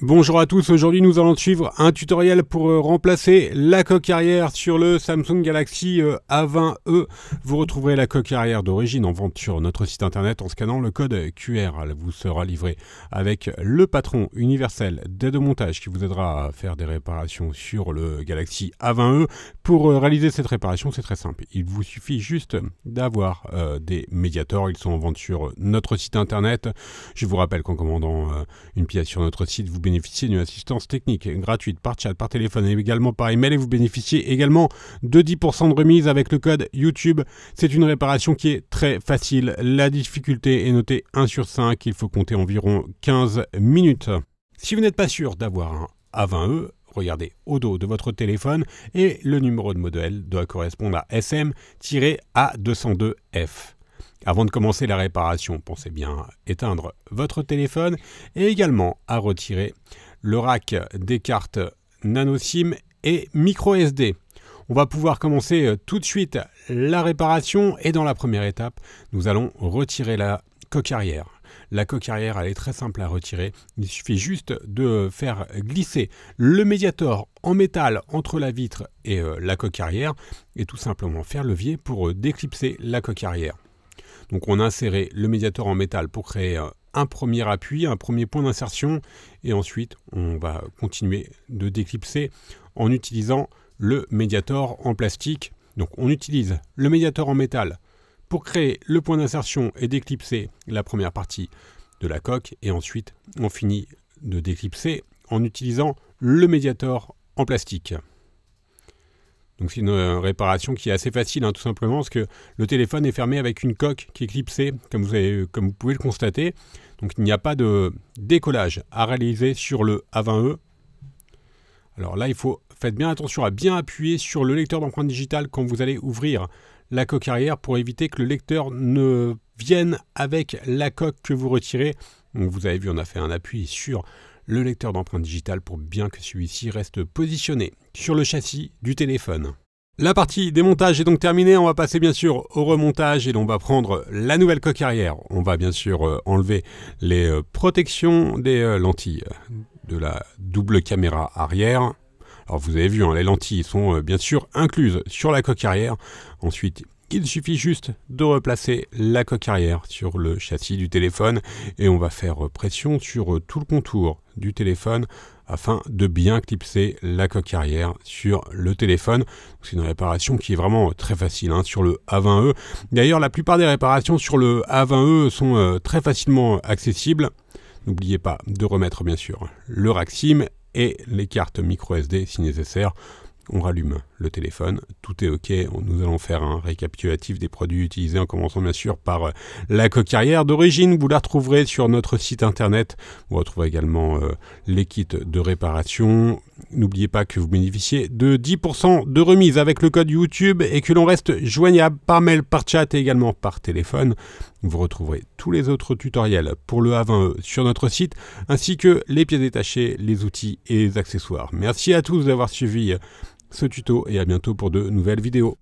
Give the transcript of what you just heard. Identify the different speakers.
Speaker 1: Bonjour à tous, aujourd'hui nous allons suivre un tutoriel pour remplacer la coque arrière sur le Samsung Galaxy A20e. Vous retrouverez la coque arrière d'origine en vente sur notre site internet en scannant le code QR. Elle vous sera livrée avec le patron universel d'aide au montage qui vous aidera à faire des réparations sur le Galaxy A20e. Pour réaliser cette réparation, c'est très simple. Il vous suffit juste d'avoir des médiators. Ils sont en vente sur notre site internet. Je vous rappelle qu'en commandant une pièce sur notre site, vous bénéficiez d'une assistance technique gratuite par chat, par téléphone et également par email, et vous bénéficiez également de 10% de remise avec le code YouTube. C'est une réparation qui est très facile. La difficulté est notée 1 sur 5. Il faut compter environ 15 minutes. Si vous n'êtes pas sûr d'avoir un A20e, regardez au dos de votre téléphone et le numéro de modèle doit correspondre à SM-A202F. Avant de commencer la réparation, pensez bien à éteindre votre téléphone et également à retirer le rack des cartes nano SIM et micro SD. On va pouvoir commencer tout de suite la réparation et dans la première étape, nous allons retirer la coque arrière. La coque arrière, elle est très simple à retirer. Il suffit juste de faire glisser le médiator en métal entre la vitre et la coque arrière et tout simplement faire levier pour déclipser la coque arrière. Donc on a inséré le médiator en métal pour créer un premier appui, un premier point d'insertion et ensuite on va continuer de déclipser en utilisant le médiator en plastique. Donc on utilise le médiator en métal pour créer le point d'insertion et déclipser la première partie de la coque et ensuite on finit de déclipser en utilisant le médiator en plastique. Donc c'est une réparation qui est assez facile, tout simplement, parce que le téléphone est fermé avec une coque qui est clipsée, comme vous pouvez le constater. Donc il n'y a pas de décollage à réaliser sur le A20e. Alors là, faites bien attention à bien appuyer sur le lecteur d'empreinte digitale quand vous allez ouvrir la coque arrière pour éviter que le lecteur ne vienne avec la coque que vous retirez. Donc vous avez vu, on a fait un appui sur le lecteur d'empreinte digitale pour bien que celui-ci reste positionné sur le châssis du téléphone. La partie démontage est donc terminée. On va passer bien sûr au remontage et on va prendre la nouvelle coque arrière. On va bien sûr enlever les protections des lentilles de la double caméra arrière. Alors vous avez vu, les lentilles sont bien sûr incluses sur la coque arrière. Ensuite, il suffit juste de replacer la coque arrière sur le châssis du téléphone et on va faire pression sur tout le contour du téléphone afin de bien clipser la coque arrière sur le téléphone. C'est une réparation qui est vraiment très facile sur le A20e. D'ailleurs, la plupart des réparations sur le A20e sont très facilement accessibles. N'oubliez pas de remettre bien sûr le rack SIM et les cartes micro SD si nécessaire. On rallume le téléphone, tout est OK. Nous allons faire un récapitulatif des produits utilisés en commençant bien sûr par la coque arrière d'origine. Vous la retrouverez sur notre site internet. Vous retrouverez également les kits de réparation. N'oubliez pas que vous bénéficiez de 10% de remise avec le code YouTube et que l'on reste joignable par mail, par chat et également par téléphone. Vous retrouverez tous les autres tutoriels pour le A20e sur notre site ainsi que les pièces détachées, les outils et les accessoires. Merci à tous d'avoir suivi ce tuto et à bientôt pour de nouvelles vidéos.